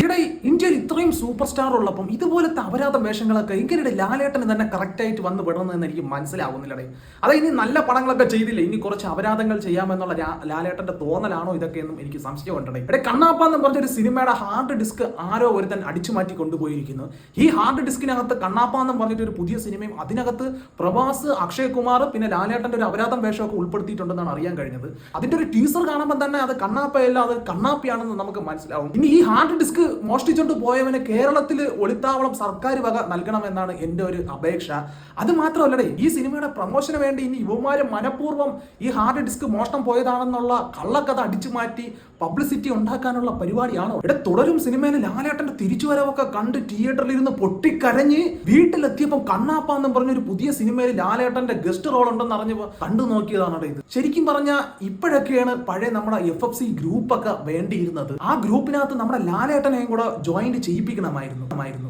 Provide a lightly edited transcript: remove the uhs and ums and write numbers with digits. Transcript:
ഇവിടെ ഇന്ത്യയിൽ ഇത്രയും സൂപ്പർ സ്റ്റാർ ഉള്ളപ്പം ഇതുപോലത്തെ അപരാധ വേഷങ്ങളൊക്കെ ഇങ്ങനെ ലാലേട്ടന് തന്നെ കറക്റ്റ് ആയിട്ട് വന്ന് വിടണമെന്ന് എനിക്ക് മനസ്സിലാവുന്നില്ലടേ. അത് ഇനി നല്ല പടങ്ങളൊക്കെ ചെയ്തില്ലേ, ഇനി കുറച്ച് അപരാധങ്ങൾ ചെയ്യാമെന്നുള്ള ലാലേട്ടന്റെ തോന്നലാണോ ഇതൊക്കെയെന്നും എനിക്ക് സംശയം ഉണ്ടേ. ഇവിടെ കണ്ണാപ്പ എന്ന് പറഞ്ഞൊരു സിനിമയുടെ ഹാർഡ് ഡിസ്ക് ആരോ ഒരുത്തൻ അടിച്ചു മാറ്റി കൊണ്ടുപോയിരിക്കുന്നു. ഈ ഹാർഡ് ഡിസ്കിനകത്ത് കണ്ണാപ്പ എന്ന് പറഞ്ഞിട്ട് ഒരു പുതിയ സിനിമയും അതിനകത്ത് പ്രഭാസ്, അക്ഷയ് കുമാർ പിന്നെ ലാലേട്ടന്റെ ഒരു അപരാധം വേഷമൊക്കെ ഉൾപ്പെടുത്തിയിട്ടുണ്ടെന്നാണ് അറിയാൻ കഴിഞ്ഞത്. അതിന്റെ ഒരു ടീസർ കാണുമ്പോൾ തന്നെ അത് കണ്ണാപ്പയല്ല, അത് കണ്ണാപ്പിയാണെന്ന് നമുക്ക് മനസ്സിലാവും. ഇനി ഈ ഹാർഡ് ഡിസ്ക് മോഷ്ടിച്ചുകൊണ്ട് പോയവന് കേരളത്തിൽ ഒളിത്താവളം സർക്കാർ വക നൽകണമെന്നാണ് എൻ്റെ ഒരു അപേക്ഷ. അത് മാത്രമല്ലടേ, ഈ സിനിമയുടെ പ്രൊമോഷന് വേണ്ടി ഇനി യുവമാര് മനഃപൂർവ്വം ഈ ഹാർഡ് ഡിസ്ക് മോഷണം പോയതാണെന്നുള്ള കള്ളക്കഥ അടിച്ചു മാറ്റി പബ്ലിസിറ്റി ഉണ്ടാക്കാനുള്ള പരിപാടിയാണോ? ഇവിടെ തുടരും സിനിമയിൽ ലാലേട്ടന്റെ തിരിച്ചുവരവൊക്കെ കണ്ട് തിയേറ്ററിൽ ഇരുന്ന് പൊട്ടിക്കരഞ്ഞ് വീട്ടിലെത്തിയപ്പോൾ കണ്ണാപ്പ എന്ന് പറഞ്ഞൊരു പുതിയ സിനിമയിൽ ലാലേട്ടന്റെ ഗസ്റ്റ് റോൾ ഉണ്ടെന്ന് അറിഞ്ഞപ്പോൾ കണ്ടു നോക്കിയതാണ് ഇത്. ശരിക്കും പറഞ്ഞാൽ ഇപ്പോഴൊക്കെയാണ് പഴയ നമ്മുടെ FFC ഗ്രൂപ്പൊക്കെ വേണ്ടിയിരുന്നത്. ആ ഗ്രൂപ്പിനകത്ത് നമ്മുടെ ലാലേട്ടനെയും കൂടെ ജോയിന്റ് ചെയ്യിപ്പിക്കണമായിരുന്നു.